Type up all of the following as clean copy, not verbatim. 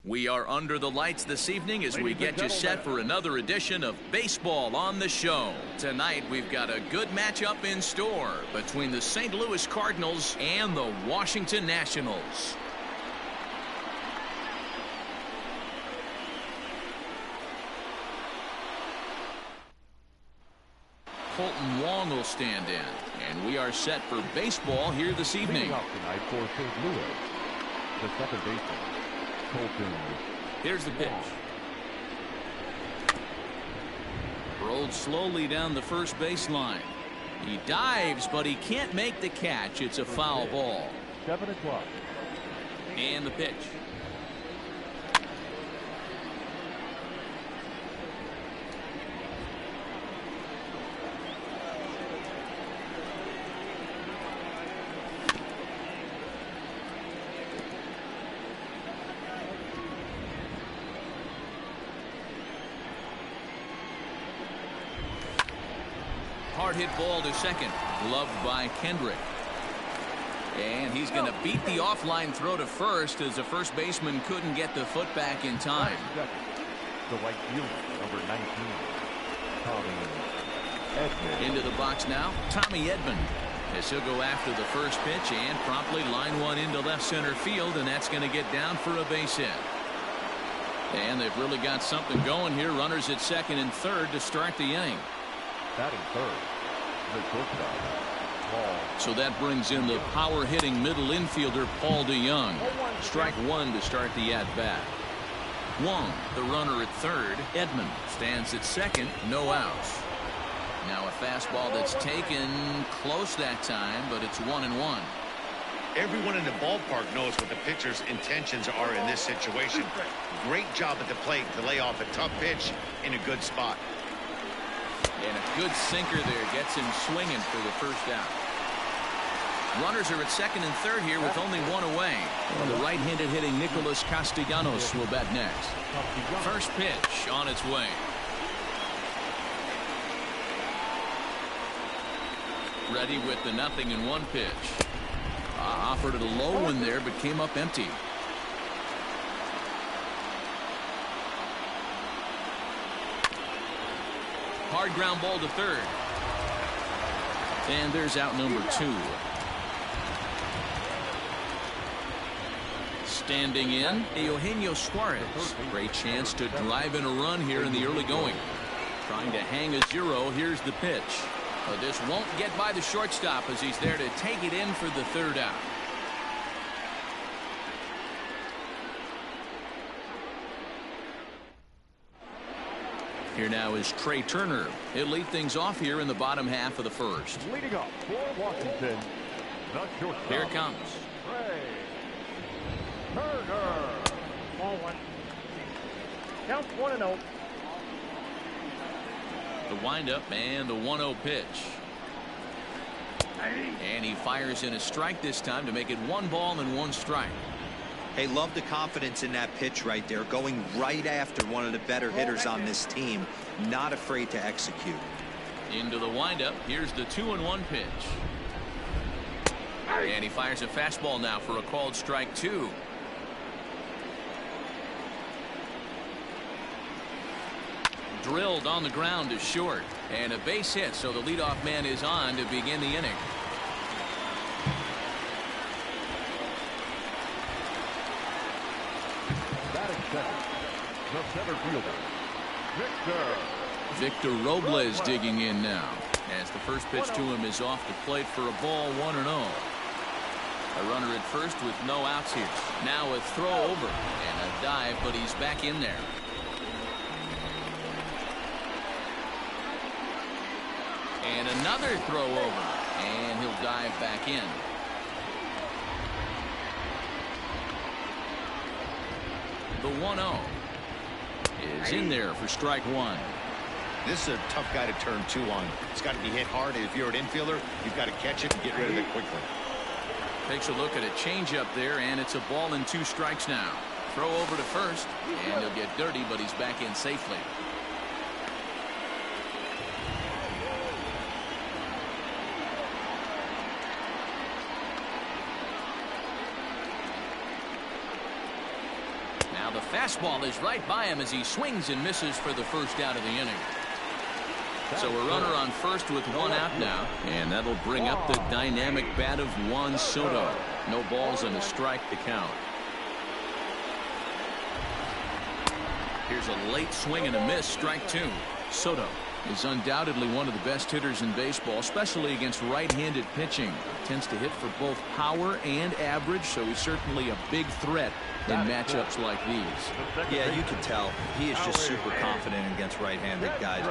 We are under the lights this evening as we get you set for another edition of Baseball on the Show. Tonight we've got a good matchup in store between the St. Louis Cardinals and the Washington Nationals. Colton Wong will stand in, and we are set for baseball here this evening. Leading off tonight for St. Louis, the second baseman, Colton. Here's the pitch. Rolled slowly down the first baseline. He dives, but he can't make the catch. It's a foul ball. 7 o'clock. And the pitch. Hard hit ball to second, gloved by Kendrick. And he's going to beat the offline throw to first as the first baseman couldn't get the foot back in time. The right fielder, number 19, Tommy Edman. Into the box now, Tommy Edman, as he'll go after the first pitch and promptly line one into left center field, and that's going to get down for a base hit. And they've really got something going here. Runners at second and third to start the inning. Batting third, the shortstop, Paul. So that brings in the power-hitting middle infielder Paul DeJong. Strike one to start the at-bat. Wong, the runner at third. Edman stands at second, no outs. Now a fastball that's taken close that time, but it's 1-1. Everyone in the ballpark knows what the pitcher's intentions are in this situation. Great job at the plate to lay off a tough pitch in a good spot. And a good sinker there gets him swinging for the first out. Runners are at second and third here with only one away. And the right-handed hitting Nicholas Castellanos will bat next. First pitch on its way. Ready with the 0-1 pitch. Offered at a low one there, but came up empty. Hard ground ball to third. And there's out number 2. Standing in, Eugenio Suarez. Great chance to drive in a run here in the early going. Trying to hang a 0. Here's the pitch. But this won't get by the shortstop as he's there to take it in for the third out. Here now is Trey Turner. He'll lead things off here in the bottom half of the first. Leading up for Washington, the shortstop. Here it comes. Trey Turner. Ball one. Count 1-0. The windup and the 1-0 pitch. And he fires in a strike this time to make it 1 ball and 1 strike. Hey, love the confidence in that pitch right there, going right after one of the better hitters on this team, not afraid to execute. Into the windup. Here's the 2-1 pitch. And he fires a fastball now for a called strike 2. Drilled on the ground is short, and a base hit, so the leadoff man is on to begin the inning. Batting second, the center fielder, Victor Robles digging in now, as the first pitch to him is off the plate for a ball, 1-0. A runner at first with no outs here. Now a throw over and a dive, but he's back in there. And another throw over, and he'll dive back in. The 1-0 is in there for strike 1. This is a tough guy to turn 2 on. It's got to be hit hard, and if you're an infielder, you've got to catch it and get rid of it quickly. Takes a look at a changeup there, and it's a ball and 2 strikes now. Throw over to first, and he'll get dirty, but he's back in safely. Now the fastball is right by him as he swings and misses for the first out of the inning. So a runner on first with one out now, and that'll bring up the dynamic bat of Juan Soto. No balls and a strike to count. Here's a late swing and a miss, strike two. Soto is undoubtedly one of the best hitters in baseball, especially against right-handed pitching. Tends to hit for both power and average, so he's certainly a big threat in matchups like these. Yeah, you can tell he is just super confident against right-handed guys.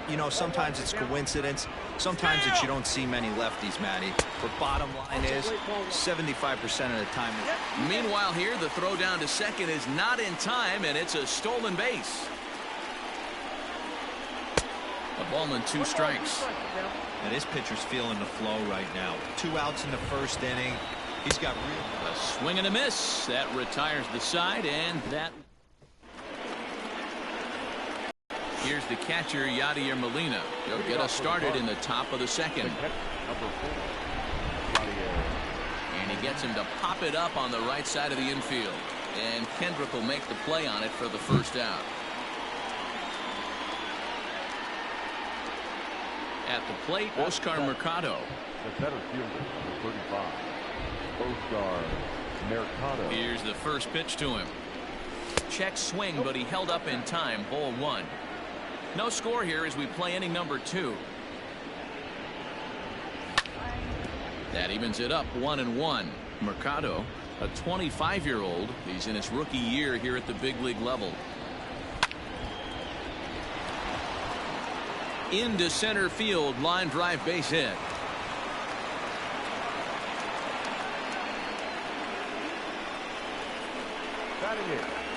You know, sometimes it's coincidence. Sometimes it's you don't see many lefties, Matty. But bottom line is 75% of the time. Meanwhile here, the throw down to second is not in time, and it's a stolen base. A ball and two strikes. And this pitcher's feeling the flow right now. 2 outs in the first inning. He's got real. A swing and a miss. That retires the side, and that. Here's the catcher, Yadier Molina. He'll get us started in the top of the second. And he gets him to pop it up on the right side of the infield. And Kendrick will make the play on it for the first out. At the plate, Oscar Mercado. The center fielder, number 35, Oscar Mercado. Here's the first pitch to him. Check swing, but he held up in time. Ball one. No score here as we play inning number 2. That evens it up 1-1. Mercado, a 25-year-old. He's in his rookie year here at the big league level. Into center field, line drive, base hit.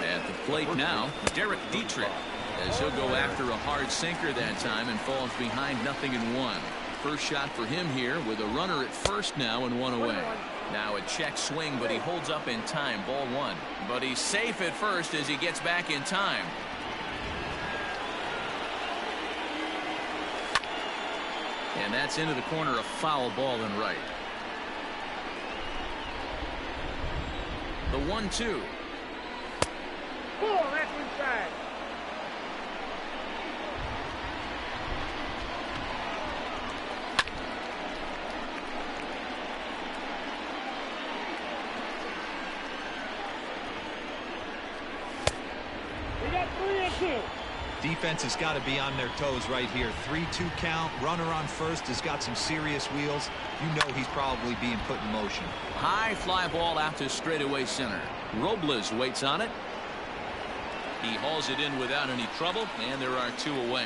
At the plate now, Derek Dietrich, as he'll go after a hard sinker that time and falls behind 0-1. First shot for him here with a runner at first now and one away. Now a check swing, but he holds up in time. Ball one. But he's safe at first as he gets back in time. And that's into the corner, a foul ball and right. The 1-2. Ball, that's inside. We got 3-2. Defense has got to be on their toes right here. 3-2 count. Runner on first has got some serious wheels. You know he's probably being put in motion. High fly ball out to straightaway center. Robles waits on it. He hauls it in without any trouble, and there are 2 away.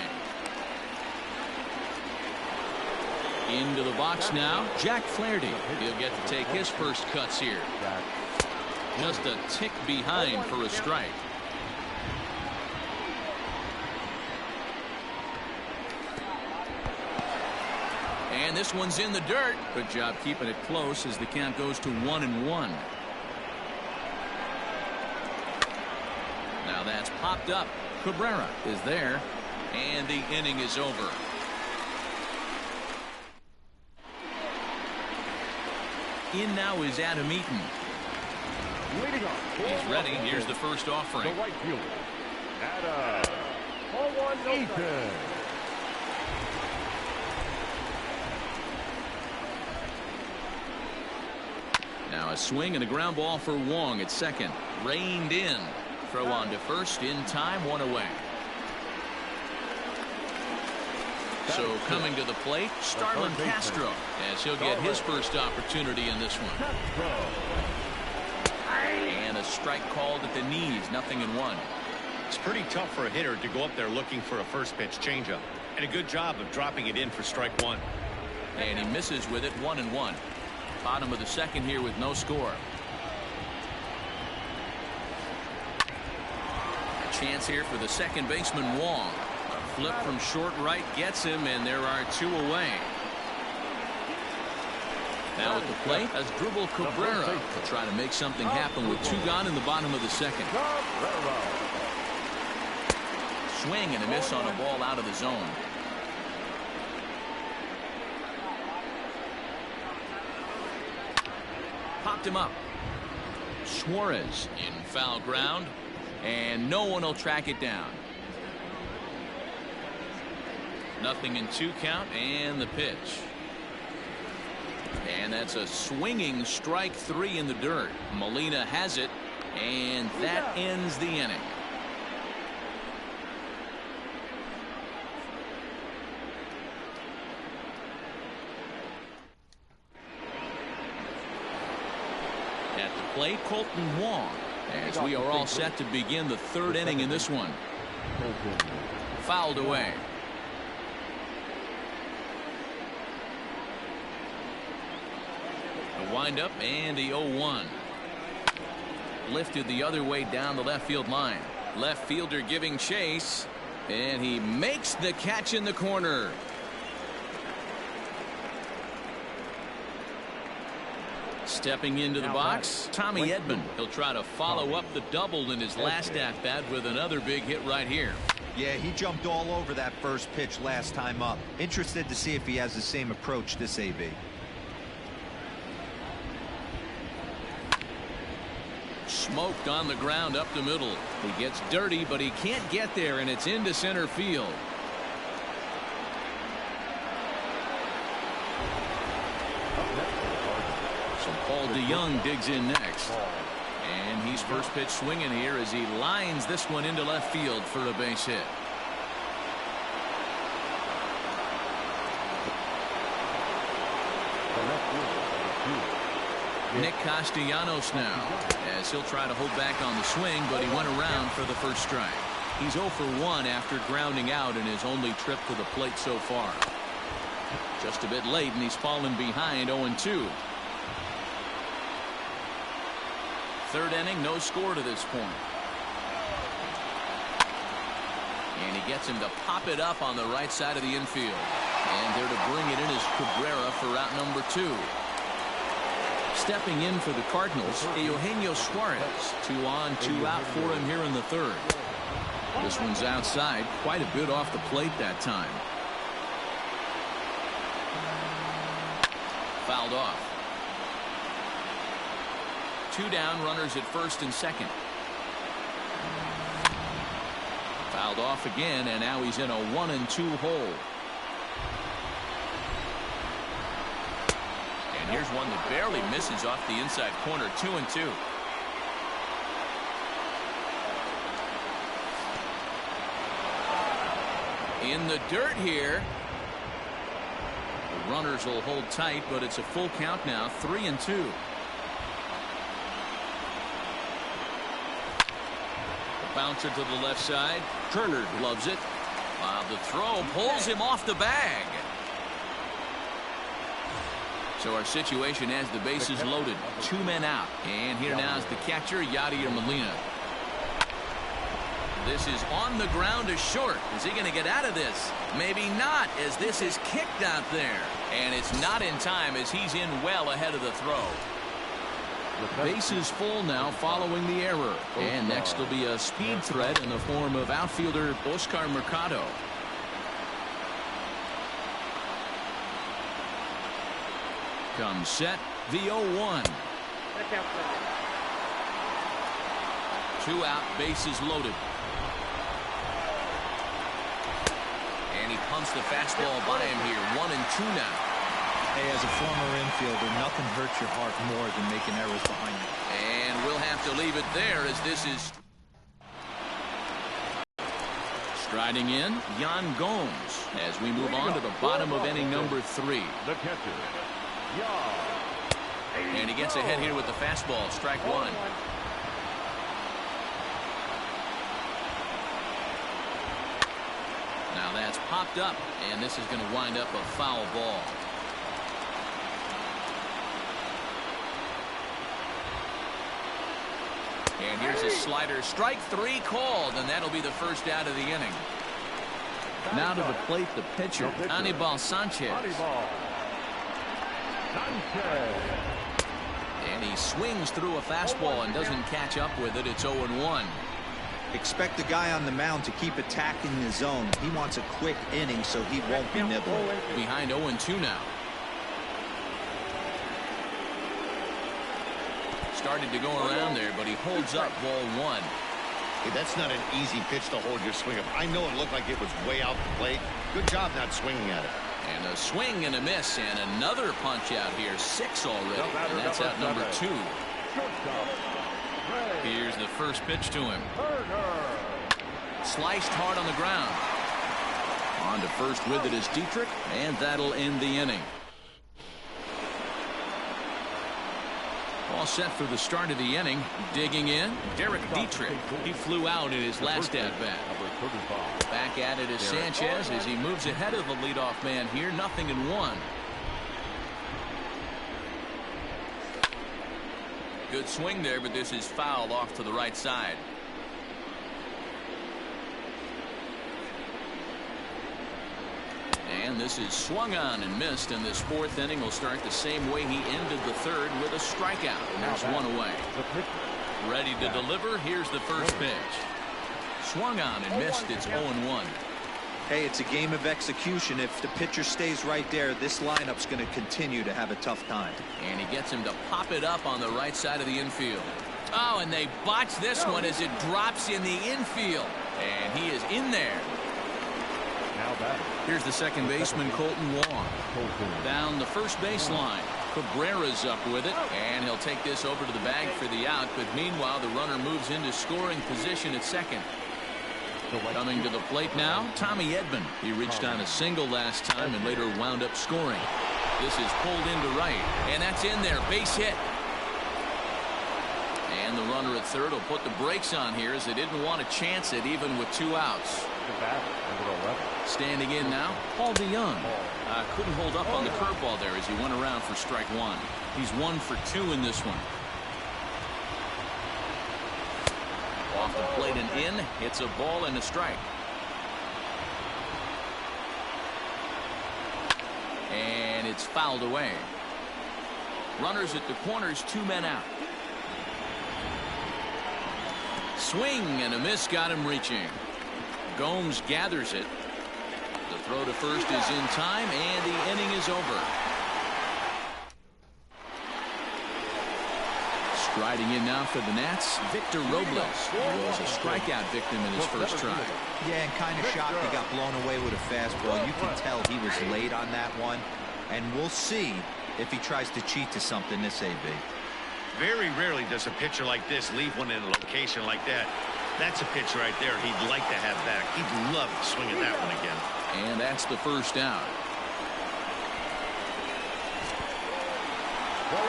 Into the box now, Jack Flaherty. He'll get to take his first cuts here. Just a tick behind for a strike. And this one's in the dirt. Good job keeping it close as the count goes to 1-1. Now that's popped up. Cabrera is there, and the inning is over. In now is Adam Eaton. He's ready. Here's the first offering. The right fielder, Adam Eaton. Now a swing and a ground ball for Wong at second. Reined in. Throw on to first in time, 1 away. So coming to the plate, Starlin Castro, as he'll get his first opportunity in this one. And a strike called at the knees, 0-1. It's pretty tough for a hitter to go up there looking for a first pitch changeup. And a good job of dropping it in for strike 1. And he misses with it, 1-1. Bottom of the second here with no score. A chance here for the second baseman, Wong. A flip from short right gets him, and there are 2 away. Now at the plate, Asdrubal Cabrera will try to make something happen with 2 gone in the bottom of the second. Swing and a miss on a ball out of the zone. Popped him up. Suarez in foul ground. And no one will track it down. 0-2 count and the pitch. And that's a swinging strike 3 in the dirt. Molina has it, and that ends the inning. At the plate, Colton Wong, as we are all set to begin the 3rd inning in this one. Fouled away. A windup and a 0-1. Lifted the other way down the left field line. Left fielder giving chase, and he makes the catch in the corner. Stepping into the box, Tommy Edman. He'll try to follow up the double in his last at-bat with another big hit right here. Yeah, he jumped all over that first pitch last time up. Interested to see if he has the same approach this AB. Smoked on the ground up the middle. He gets dirty, but he can't get there, and it's into center field. So Paul DeYoung digs in next. And he's first pitch swinging here as he lines this one into left field for a base hit. Nick Castellanos now, as he'll try to hold back on the swing, but he went around for the first strike. He's 0 for 1 after grounding out in his only trip to the plate so far. Just a bit late, and he's fallen behind 0-2. 3rd inning, no score to this point. And he gets him to pop it up on the right side of the infield. And there to bring it in is Cabrera for route number 2. Stepping in for the Cardinals, Eugenio Suarez. 2 on, 2 out for him here in the 3rd. This one's outside, quite a bit off the plate that time. Fouled off. 2 down, runners at first and second. Fouled off again, and now he's in a 1-2 hole. And here's one that barely misses off the inside corner. 2-2. In the dirt here. The runners will hold tight, but it's a full count now. 3-2. Bouncer to the left side. Turner gloves it. While the throw pulls him off the bag. So our situation has the bases loaded. 2 men out. And here now is the catcher, Yadier Molina. This is on the ground to short. Is he going to get out of this? Maybe not, as this is kicked out there. And it's not in time, as he's in well ahead of the throw. Bases full now following the error. And next will be a speed threat in the form of outfielder Oscar Mercado. Comes set, the 0-1. 2 out, bases loaded. And he pumps the fastball by him here. 1-2 now. Hey, as a former infielder, nothing hurts your heart more than making errors behind you. And we'll have to leave it there, as this is striding in, Yan Gomes, as we move on to the bottom of inning number 3. The catcher, And he gets ahead here with the fastball. Strike 1. Now that's popped up, and this is going to wind up a foul ball. And here's a slider. Strike 3 called, and that'll be the first out of the inning. Now to the plate, the pitcher, Anibal Sanchez. And he swings through a fastball and doesn't catch up with it. It's 0-1. Expect the guy on the mound to keep attacking the zone. He wants a quick inning so he won't be nibbling. Behind 0-2 now. Started to go around there, but he holds up ball 1. Hey, that's not an easy pitch to hold your swing up. I know it looked like it was way out the plate. Good job not swinging at it. And a swing and a miss, and another punch out here. 6 already, and that's out number 2. Here's the first pitch to him. Sliced hard on the ground. On to first with it is Dietrich, and that'll end the inning. All set for the start of the inning. Digging in, Derek Dietrich. He flew out in his last at-bat. Back at it is Sanchez as he moves ahead of the leadoff man here. 0-1. Good swing there, but this is fouled off to the right side. And this is swung on and missed, and this 4th inning will start the same way he ended the 3rd with a strikeout. And there's 1 away. Ready to deliver. Here's the first pitch. Swung on and missed. It's 0-1. Hey, it's a game of execution. If the pitcher stays right there, this lineup's going to continue to have a tough time. And he gets him to pop it up on the right side of the infield. Oh, and they botch this one as it drops in the infield. And he is in there. Here's the second baseman, Colton Wong. Down the first baseline. Cabrera's up with it, and he'll take this over to the bag for the out. But meanwhile, the runner moves into scoring position at second. Coming to the plate now, Tommy Edman. He reached on a single last time and later wound up scoring. This is pulled into right, and that's in there. Base hit. And the runner at third will put the brakes on here as they didn't want to chance it even with 2 outs. Standing in now, Paul DeYoung. Couldn't hold up on the curveball there as he went around for strike 1. He's 1 for 2 in this one. Off the plate and in. It's a ball and a strike. And it's fouled away. Runners at the corners, 2 men out. Swing and a miss got him reaching. Gomes gathers it. The throw to first is in time, and the inning is over. Striding in now for the Nats, Victor Robles. He was a strikeout victim in his first try. Yeah, and kind of shocked he got blown away with a fastball. You can tell he was late on that one, and we'll see if he tries to cheat to something this AB. Very rarely does a pitcher like this leave one in a location like that. That's a pitch right there he'd like to have back. He'd love to swing at that one again. And that's the first out.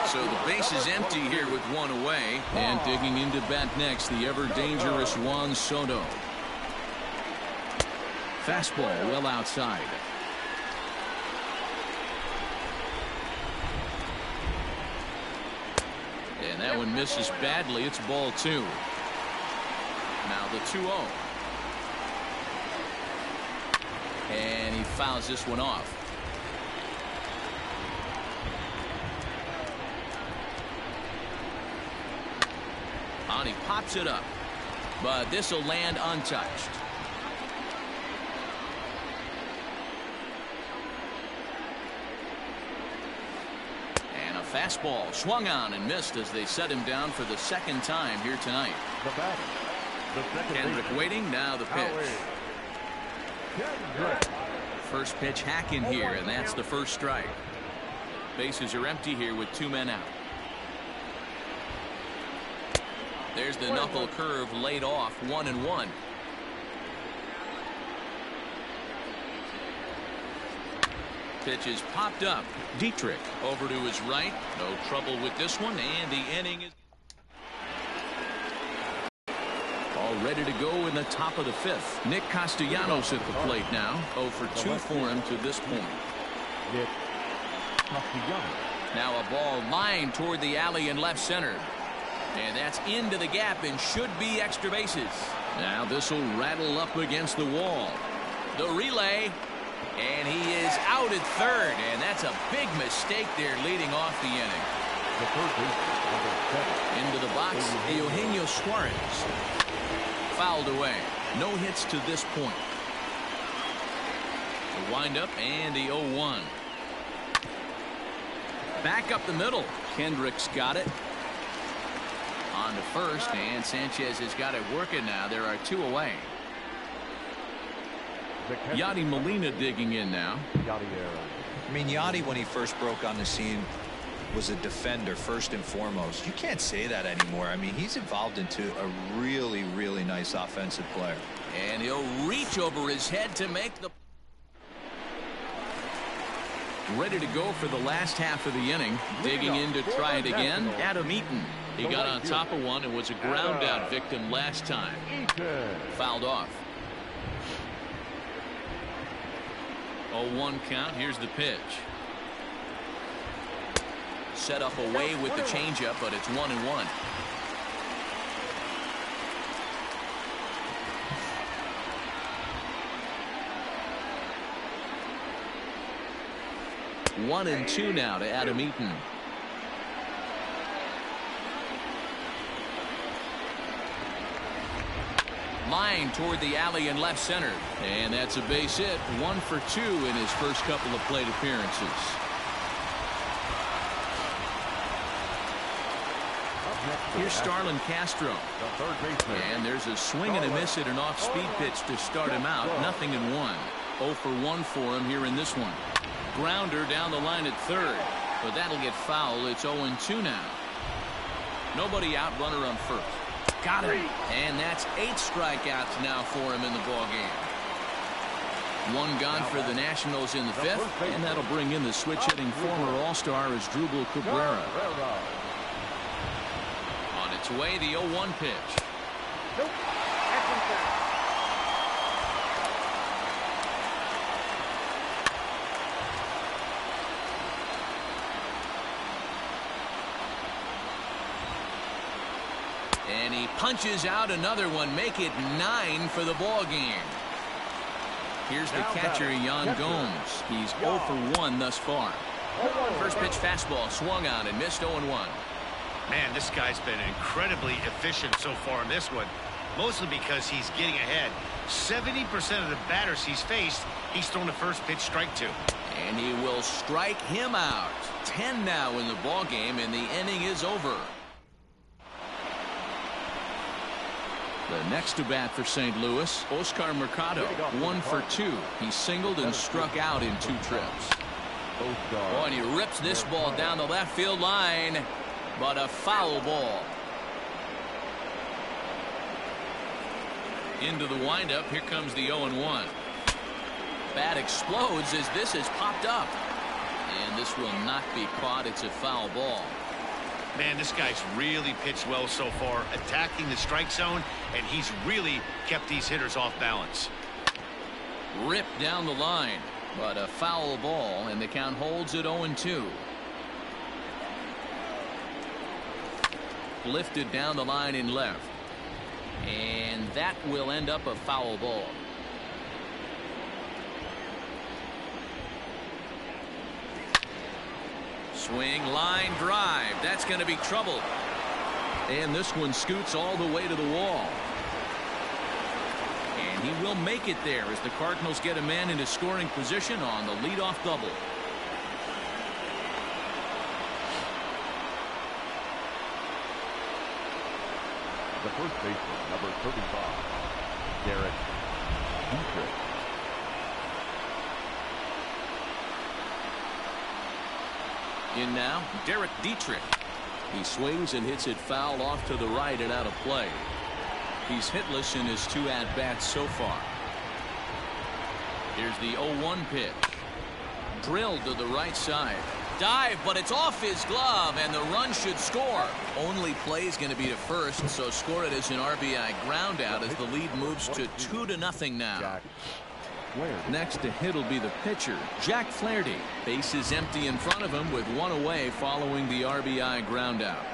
So the base is empty here with 1 away. And digging into bat next, the ever-dangerous Juan Soto. Fastball well outside. And that one misses badly. It's ball 2. Now the 2-0. And he fouls this one off. And he pops it up. But this will land untouched. And a fastball swung on and missed as they set him down for the 2nd time here tonight. Kendrick waiting. Now the pitch. First pitch hack in here, and that's the first strike. Bases are empty here with 2 men out. There's the knuckle curve laid off. 1-1. Pitch is popped up. Dietrich over to his right. No trouble with this one, and the inning is all ready to go in the top of the 5th. Nick Castellanos at the plate now. 0 for 2 for him to this point. Now a ball lined toward the alley in left center. And that's into the gap and should be extra bases. Now this will rattle up against the wall. The relay. And he is out at third. And that's a big mistake there leading off the inning. Into the box, Eugenio Suarez. Fouled away. No hits to this point. The windup and the 0-1. Back up the middle. Kendrick's got it. On to first, and Sanchez has got it working now. There are 2 away. Yadi Molina digging in now. I mean, Yadi, when he first broke on the scene, was a defender first and foremost. You can't say that anymore. I mean, he's evolved into a really, really nice offensive player. And he'll reach over his head to make the... Ready to go for the last half of the inning. Digging in to try it again, Adam Eaton. He got on top of one and was a ground out victim last time. Fouled off. 0-1 count. Here's the pitch. Set up away with the changeup, but it's 1-1. One and 2 now to Adam Eaton. Line toward the alley in left center. And that's a base hit. 1 for 2 in his first couple of plate appearances. Here's Starlin Castro. And there's a swing and a miss at an off-speed pitch to start him out. 0-1. 0 for 1 for him here in this one. Grounder down the line at third, but that'll get foul. It's 0-2 now. Nobody out, runner on first. Got it. And that's 8 strikeouts now for him in the ball game. 1 gone for the Nationals in the 5th, and that'll bring in the switch-hitting former All-Star Asdrubal Cabrera. On its way, the 0-1 pitch. Nope. That's inside. And he punches out another one, make it 9 for the ball game. Here's the catcher, Yan Gomes. He's 0 for 1 thus far. First pitch fastball swung on and missed. 0-1. Man, this guy's been incredibly efficient so far in this one, mostly because he's getting ahead. 70% of the batters he's faced, he's thrown the first pitch strike to. And he will strike him out. 10 now in the ball game, and the inning is over. The next to bat for St. Louis, Oscar Mercado, 1 for 2. He singled and struck out in 2 trips. Oh, and he rips this ball down the left field line, but a foul ball. Into the windup, here comes the 0-1. Bat explodes as this has popped up. And this will not be caught. It's a foul ball. Man, this guy's really pitched well so far, attacking the strike zone, and he's really kept these hitters off balance. Ripped down the line, but a foul ball, and the count holds at 0-2. Lifted down the line in left, and that will end up a foul ball. Swing, line drive. That's going to be trouble. And this one scoots all the way to the wall. And he will make it there as the Cardinals get a man into scoring position on the leadoff double. The first baseman, number 35, Derek Dietrich. In now, Derek Dietrich. He swings and hits it foul off to the right and out of play. He's hitless in his 2 at-bats so far. Here's the 0-1 pitch. Drilled to the right side. Dive, but it's off his glove, and the run should score. Only play is going to be to first, so score it as an RBI ground out as the lead moves to 2-0 now. Next to hit will be the pitcher, Jack Flaherty. Base is empty in front of him with 1 away following the RBI ground out.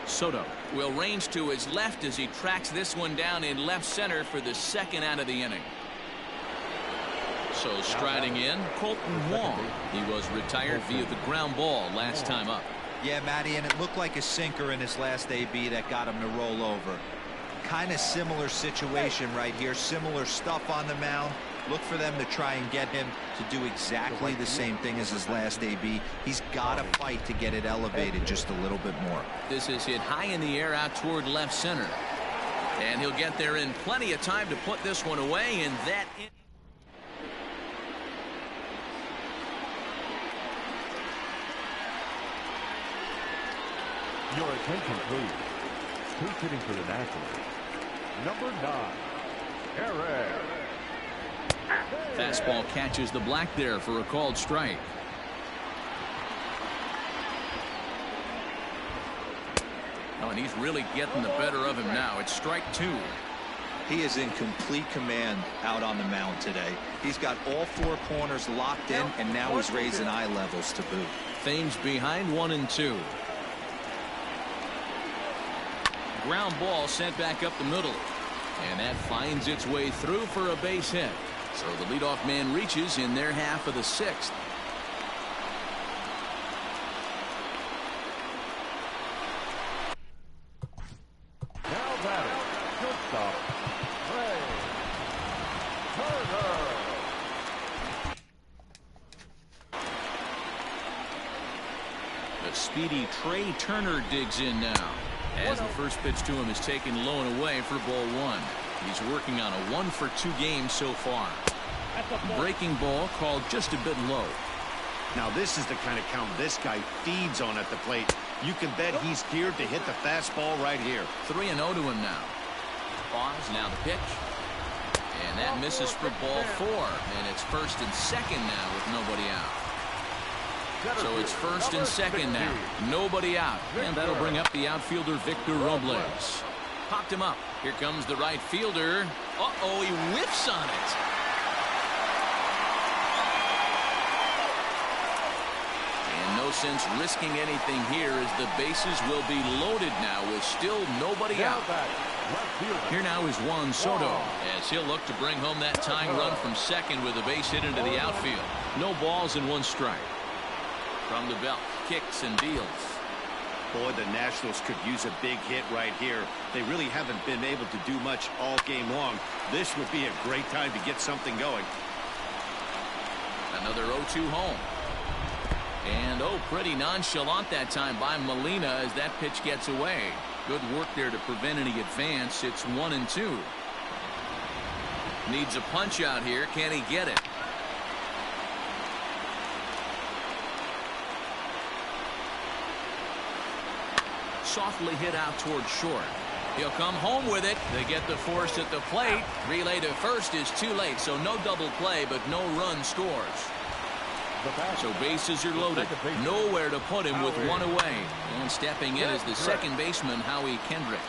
Soto will range to his left as he tracks this one down in left center for the 2nd out of the inning. So striding in, Colton Wong. He was retired via the ground ball last time up. Yeah, Matty, and it looked like a sinker in his last AB that got him to roll over. Kind of similar situation right here. Similar stuff on the mound. Look for them to try and get him to do exactly the same thing as his last AB. He's got to fight to get it elevated just a little bit more. This is hit high in the air out toward left center. And he'll get there in plenty of time to put this one away, and that... Your attention, please. Who's hitting for the Nationals? Number 9, Aaron. Fastball catches the black there for a called strike. Oh, and he's really getting the better of him now. It's strike 2. He is in complete command out on the mound today. He's got all 4 corners locked in, and now he's raising eye levels to boot. Thames behind 1-2. Ground ball sent back up the middle. And that finds its way through for a base hit. So the leadoff man reaches in their half of the 6th. Now batting, shortstop, Trey Turner. The speedy Trey Turner digs in now, as the first pitch to him is taken low and away for ball 1. He's working on a 1-for-2 game so far. Breaking ball called just a bit low. Now this is the kind of count this guy feeds on at the plate. You can bet he's geared to hit the fastball right here. 3-0 to him now. Pause, now the pitch. And that misses for ball 4. And it's first and second now with nobody out. So it's first and second now. Nobody out. And that'll bring up the outfielder Victor Robles. Popped him up. Here comes the right fielder. Uh-oh, he whiffs on it. And no sense risking anything here as the bases will be loaded now with still nobody out. Here now is Juan Soto as he'll look to bring home that tying run from second with a base hit into the outfield. No balls and 1 strike. From the belt, kicks and deals. Boy, the Nationals could use a big hit right here. They really haven't been able to do much all game long. This would be a great time to get something going. Another 0-2 home. And pretty nonchalant that time by Molina as that pitch gets away. Good work there to prevent any advance. It's 1-2. Needs a punch out here. Can he get it? Softly hit out toward short. He'll come home with it. They get the force at the plate. Relay to first is too late, so no double play, but no run scores. So bases are loaded. Nowhere to put him with 1 away. And stepping in is the second baseman, Howie Kendrick.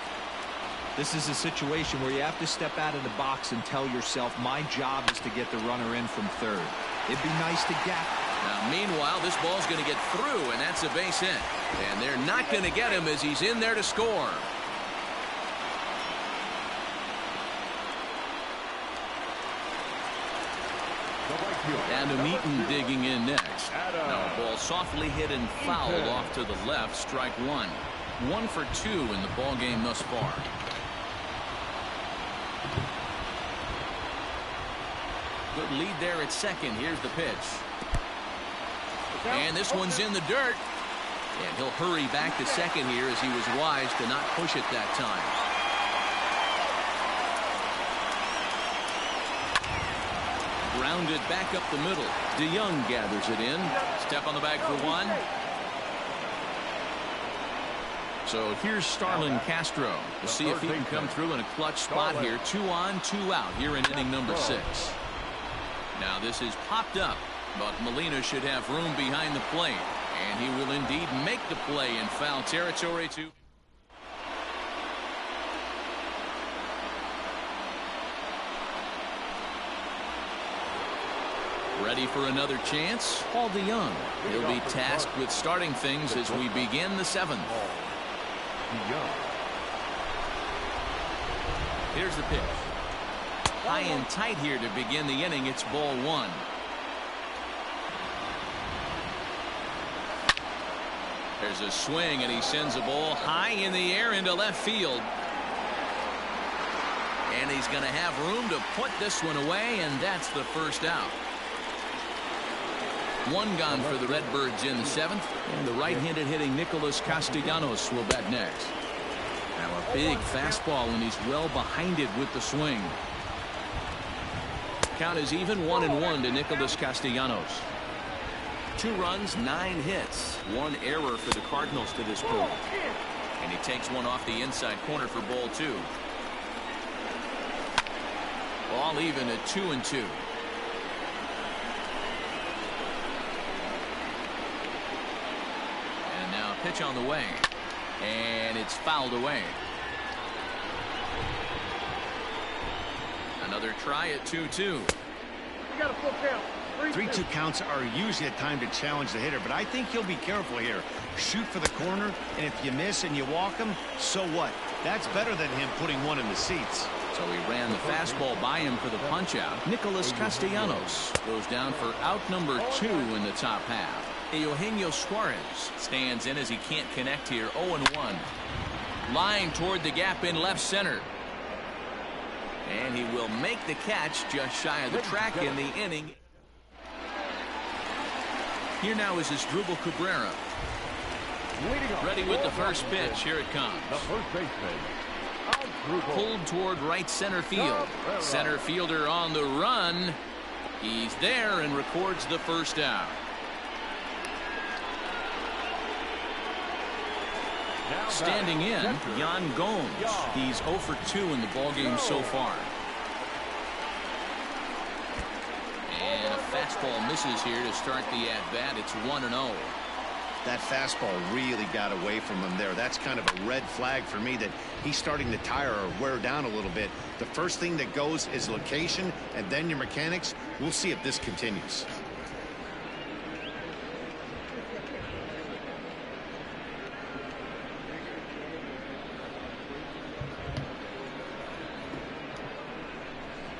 This is a situation where you have to step out of the box and tell yourself, my job is to get the runner in from third. It'd be nice to get. Now, meanwhile, this ball's going to get through, and that's a base hit. And they're not going to get him as he's in there to score. Adam Eaton digging in next. Now a ball softly hit and fouled off to the left. Strike 1. 1 for 2 in the ball game thus far. Good lead there at second. Here's the pitch. And this one's in the dirt. And he'll hurry back to second here as he was wise to not push it that time. Grounded back up the middle. DeYoung gathers it in. Step on the bag for 1. So here's Starlin Castro. We'll see if he can come through in a clutch spot here. 2 on, 2 out here in inning number 6. Now this is popped up, but Molina should have room behind the plate. And he will indeed make the play in foul territory too. Ready for another chance? Paul DeYoung. He'll be tasked with starting things as we begin the 7th. Here's the pitch. High and tight here to begin the inning. It's ball 1. There's a swing, and he sends a ball high in the air into left field. And he's going to have room to put this one away, and that's the first out. One gone for the Redbirds in the 7th, and the right-handed hitting Nicholas Castellanos will bat next. Now a big fastball, and he's well behind it with the swing. Count is even 1-1 to Nicholas Castellanos. 2 runs, 9 hits, 1 error for the Cardinals to this point. And he takes one off the inside corner for ball 2. All even at 2-2. And now a pitch on the way. And it's fouled away. Another try at 2-2. You got a full count. 3-2 counts are usually a time to challenge the hitter, but I think he'll be careful here. Shoot for the corner, and if you miss and you walk him, so what? That's better than him putting one in the seats. So he ran the fastball by him for the punch-out. Nicholas Castellanos goes down for out number 2 in the top half. Eugenio Suarez stands in as he can't connect here. 0-1. Line toward the gap in left center. And he will make the catch just shy of the track in the inning. Here now is Asdrubal Cabrera. Ready with the first pitch. Here it comes. The first baseman, Pulled toward right center field. Center fielder on the run. He's there and records the first out. Standing in, Yan Gomes. He's 0 for 2 in the ballgame so far. And a fastball misses here to start the at-bat. It's 1-0. That fastball really got away from him there. That's kind of a red flag for me that he's starting to tire or wear down a little bit. The first thing that goes is location and then your mechanics. We'll see if this continues.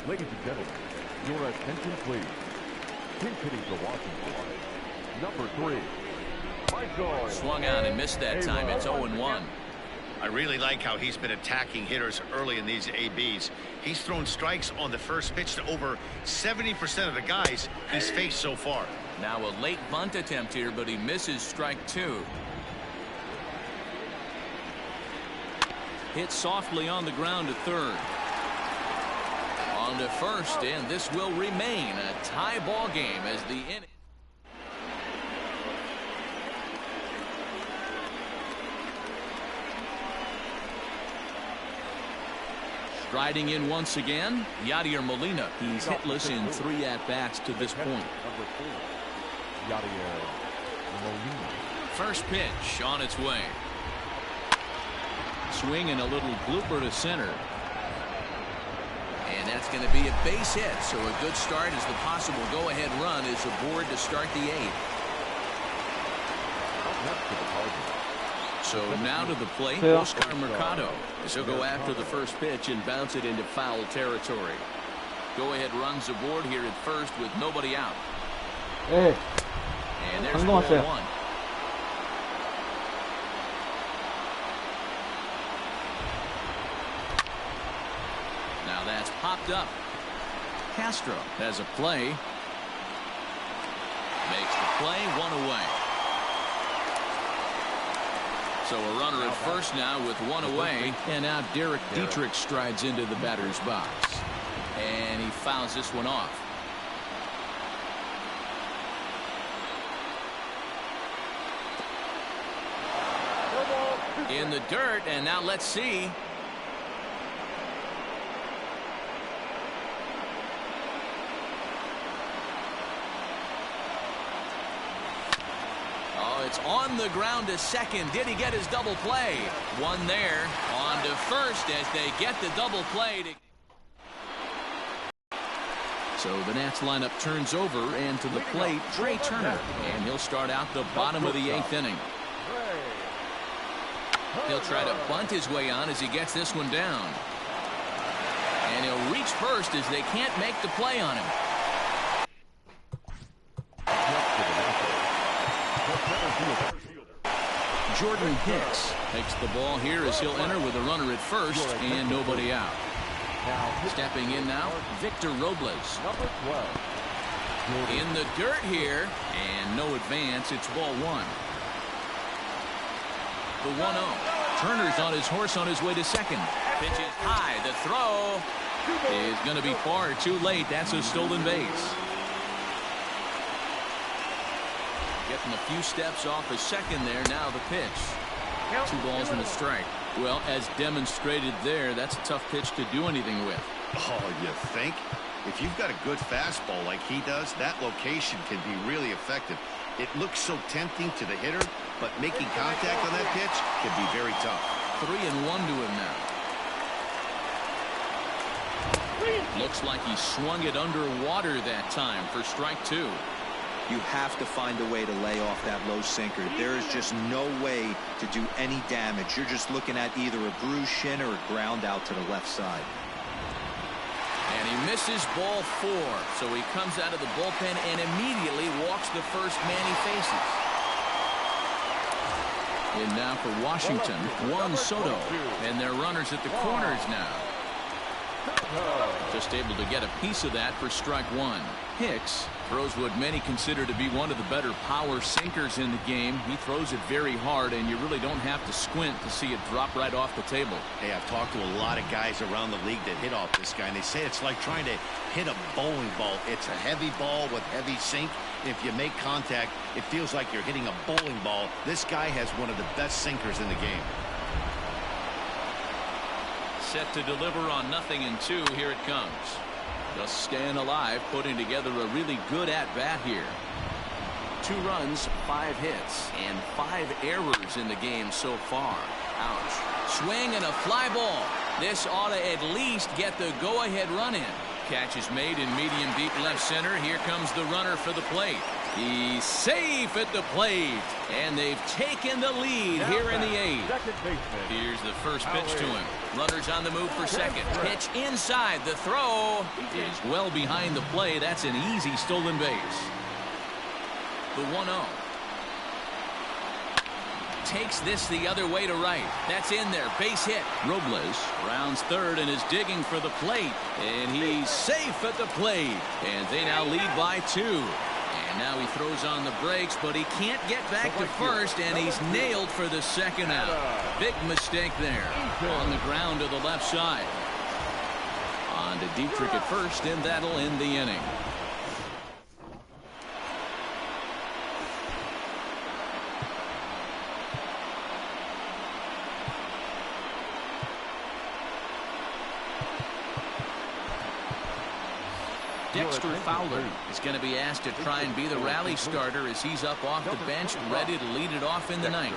ladies and gentlemen, your attention please. Pinch hitting for Washington, number 3, Michael. Swung out and missed that time. It's 0-1. I really like how he's been attacking hitters early in these ABs. He's thrown strikes on the first pitch to over 70% of the guys he's faced so far. Now a late bunt attempt here, but he misses strike 2. Hit softly on the ground to third. On to first, and this will remain a tie ball game as the inning. Striding in once again, Yadier Molina. He's hitless in 3 at-bats to this point. Number 4, Yadier Molina. First pitch on its way. Swing and a little blooper to center. And that's going to be a base hit, so a good start as the possible go-ahead run is aboard to start the 8th. Up next to the Cardinals. So now to the plate, Oscar Mercado. He'll go after the first pitch and bounce it into foul territory. Go-ahead runs aboard here at first with nobody out. Hey. And there's ball 1. Now that's popped up. Castro has a play. Makes the play, 1 away. So a runner at first now with 1 away. And now Derek Dietrich strides into the batter's box. And he fouls this one off. In the dirt, and now let's see. It's on the ground to second. Did he get his double play? One there. On to first as they get the double play. So the Nats lineup turns over, and to the plate, Trey Turner. And he'll start out the bottom of the 8th inning. He'll try to bunt his way on as he gets this one down. And he'll reach first as they can't make the play on him. Jordan Hicks takes the ball here as he'll enter with a runner at first and nobody out. Stepping in now, Victor Robles. Number 12. In the dirt here, and no advance. It's ball one. The 1-0. Turner's on his horse on his way to second. Pitches high. The throw is going to be far too late. That's a stolen base. Getting a few steps off a second there. Now the pitch. 2 balls and a strike. Well, as demonstrated there, that's a tough pitch to do anything with. Oh, you think? If you've got a good fastball like he does, that location can be really effective. It looks so tempting to the hitter, but making contact on that pitch can be very tough. 3-1 to him now. Looks like he swung it underwater that time for strike 2. You have to find a way to lay off that low sinker. There is just no way to do any damage. You're just looking at either a bruised shin or a ground out to the left side. And he misses ball 4. So he comes out of the bullpen and immediately walks the first man he faces. In now for Washington, Juan Soto. And their runners at the corners now. Just able to get a piece of that for strike 1. Hicks throws what many consider to be one of the better power sinkers in the game. He throws it very hard, and you really don't have to squint to see it drop right off the table. Hey, I've talked to a lot of guys around the league that hit off this guy, and they say it's like trying to hit a bowling ball. It's a heavy ball with heavy sink. If you make contact, it feels like you're hitting a bowling ball. This guy has one of the best sinkers in the game. Set to deliver on 0-2. Here it comes. Just staying alive, putting together a really good at-bat here. 2 runs, 5 hits, and 5 errors in the game so far. Ouch. Swing and a fly ball. This ought to at least get the go-ahead run in. Catch is made in medium deep left center. Here comes the runner for the plate. He's safe at the plate. And they've taken the lead here in the 8th. Here's the first pitch to him. Runners on the move for second. Pitch inside. The throw is well behind the play. That's an easy stolen base. The 1-0. Takes this the other way to right. That's in there. Base hit. Robles rounds third and is digging for the plate. And he's safe at the plate. And they now lead by 2. And now he throws on the brakes, but he can't get back to first, and he's nailed for the second out. Big mistake there. On the ground to the left side. On to Dietrich at first, and that'll end the inning. Dexter Fowler is going to be asked to try and be the rally starter as he's up off the bench, ready to lead it off in the 9th.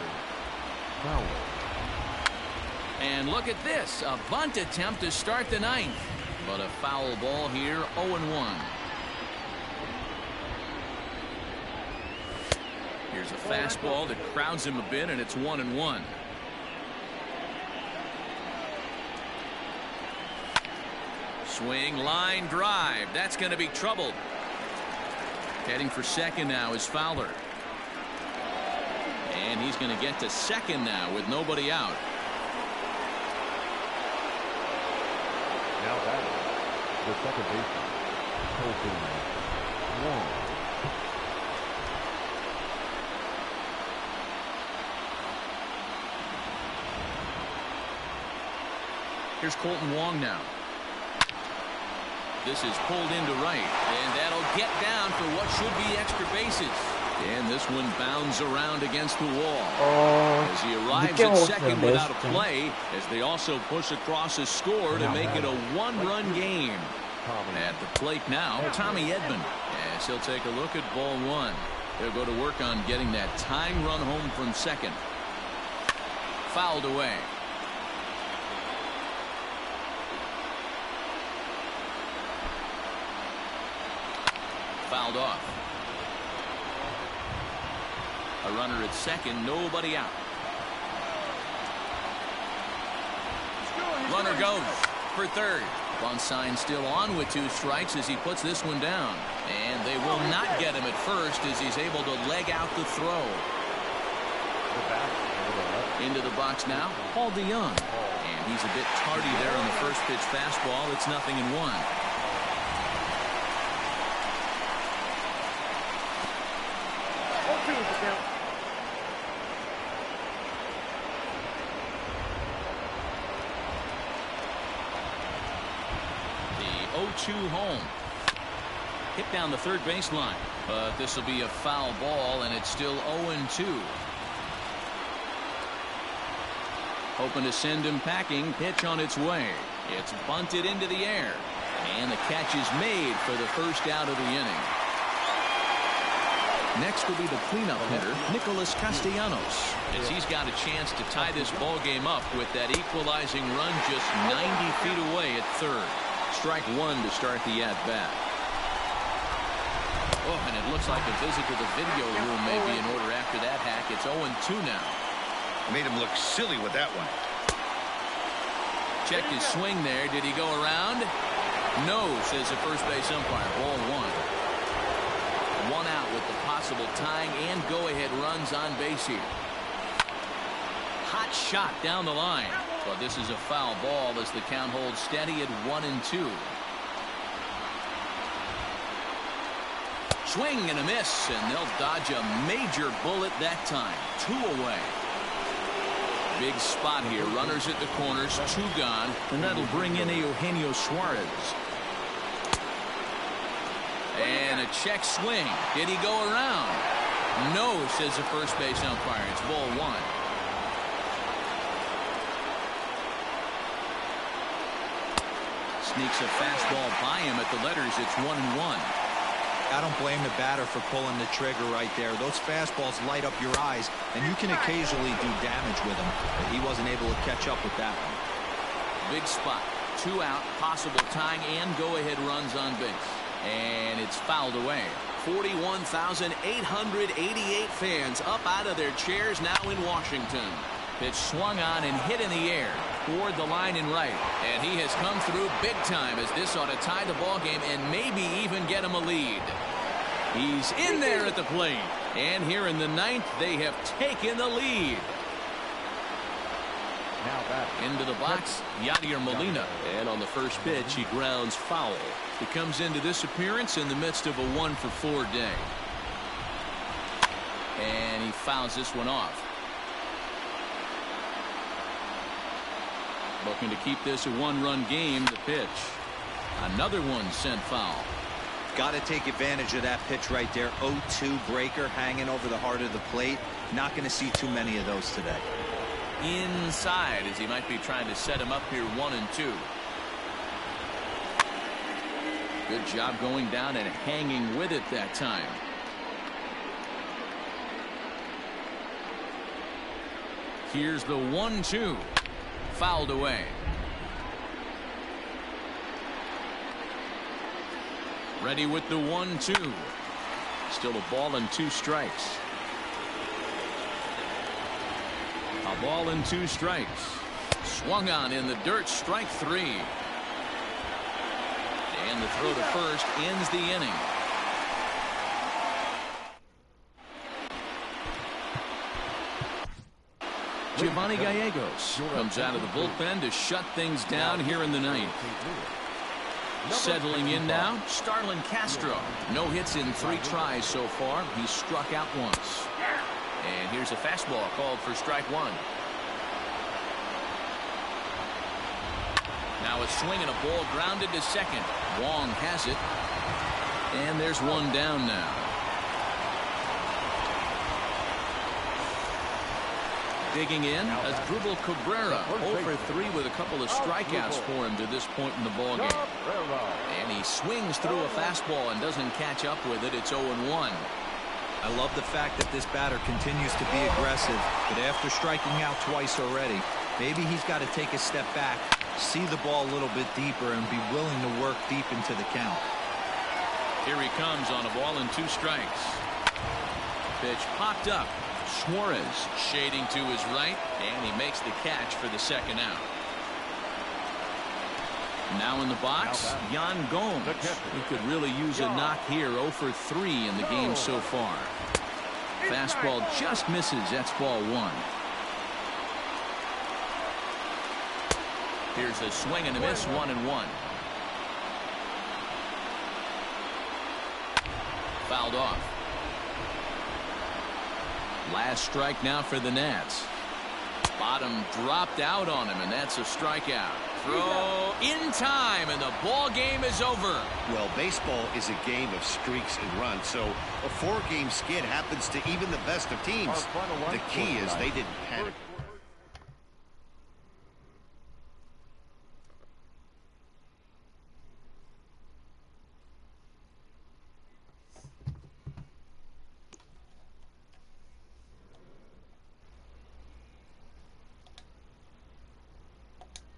And look at this, a bunt attempt to start the 9th. But a foul ball here, 0-1. Here's a fastball that crowds him a bit, and it's 1-1. Swing, line, drive. That's going to be troubled. Heading for second now is Fowler. And he's going to get to second now with nobody out. Now that is the second baseman, Colton Wong. Here's Colton Wong now. This is pulled into right, and that'll get down for what should be extra bases. And this one bounds around against the wall. As he arrives at second without a play, as they also push across a score to make it a 1-run game. At the plate now, Tommy Edman, as he'll take a look at ball 1. He'll go to work on getting that tying run home from second. Fouled away. Fouled off. A runner at second, nobody out. Runner goes for third. Bunt sign still on with 2 strikes as he puts this one down. And they will not get him at first as he's able to leg out the throw. Into the box now, Paul DeYoung. And He's a bit tardy there on the first pitch fastball. It's 0-1. The 0-2 home. Hit down the third baseline. But this will be a foul ball, and it's still 0-2. Hoping to send him packing. Pitch on its way. It's bunted into the air. And the catch is made for the first out of the inning. Next will be the cleanup hitter, Nicholas Castellanos, as he's got a chance to tie this ball game up with that equalizing run just 90 feet away at third. Strike one to start the at-bat. Oh, and it looks like a visit to the video room may be in order after that hack. It's 0-2 now. Made him look silly with that one. Checked his swing there. Did he go around? No, says the first base umpire. Ball one. One out with the possible tying and go-ahead runs on base here. Hot shot down the line. But this is a foul ball as the count holds steady at 1-2. Swing and a miss, and they'll dodge a major bullet that time. 2 away. Big spot here. Runners at the corners, 2 gone, and that'll bring in Eugenio Suarez. And a check swing. Did he go around? No, says the first base umpire. It's ball one. Sneaks a fastball by him at the letters. It's 1-1. I don't blame the batter for pulling the trigger right there. Those fastballs light up your eyes, and you can occasionally do damage with them. But he wasn't able to catch up with that one. Big spot. 2 out, possible tying and go-ahead runs on base. And it's fouled away. 41,888 fans up out of their chairs now in Washington. Pitch swung on and hit in the air toward the line and right. And he has come through big time as this ought to tie the ball game and maybe even get him a lead. He's in there at the plate. And here in the 9th, they have taken the lead. Now back into the box, Yadier Molina. And on the first pitch, he grounds foul. He comes into this appearance in the midst of a 1-for-4 day. And he fouls this one off. Looking to keep this a 1-run game. The pitch. Another one sent foul. Got to take advantage of that pitch right there. 0-2 breaker hanging over the heart of the plate. Not going to see too many of those today. Inside as he might be trying to set him up here 1-2. Good job going down and hanging with it that time. Here's the 1-2. Fouled away. Ready with the 1-2. Still a ball and 2 strikes. A ball and 2 strikes. Swung on in the dirt. Strike 3. And the throw to first ends the inning. Giovanni Gallegos comes out of the bullpen to shut things down here in the 9th. Settling in now, Starlin Castro. No hits in 3 tries so far. He's struck out once. And here's a fastball called for strike 1. Now a swing and a ball grounded to second. Wong has it. And there's one down now. Digging in, Asdrubal Cabrera, 0-for-3 with a couple of strikeouts for him to this point in the ballgame. And he swings through a fastball and doesn't catch up with it. It's 0-1. I love the fact that this batter continues to be aggressive, but after striking out twice already, maybe he's got to take a step back, see the ball a little bit deeper, and be willing to work deep into the count. Here he comes on a ball and 2 strikes. Pitch popped up. Suarez shading to his right, and he makes the catch for the second out. Now in the box, Yan Gomes. He could really use a knock here. 0-for-3 in the game so far. Fastball just misses. That's ball 1. Here's a swing and a miss, 1-1. Fouled off. Last strike now for the Nats. Bottom dropped out on him, and that's a strikeout. Throw in time, and the ball game is over. Well, baseball is a game of streaks and runs, so a 4-game skid happens to even the best of teams. The key is they didn't panic.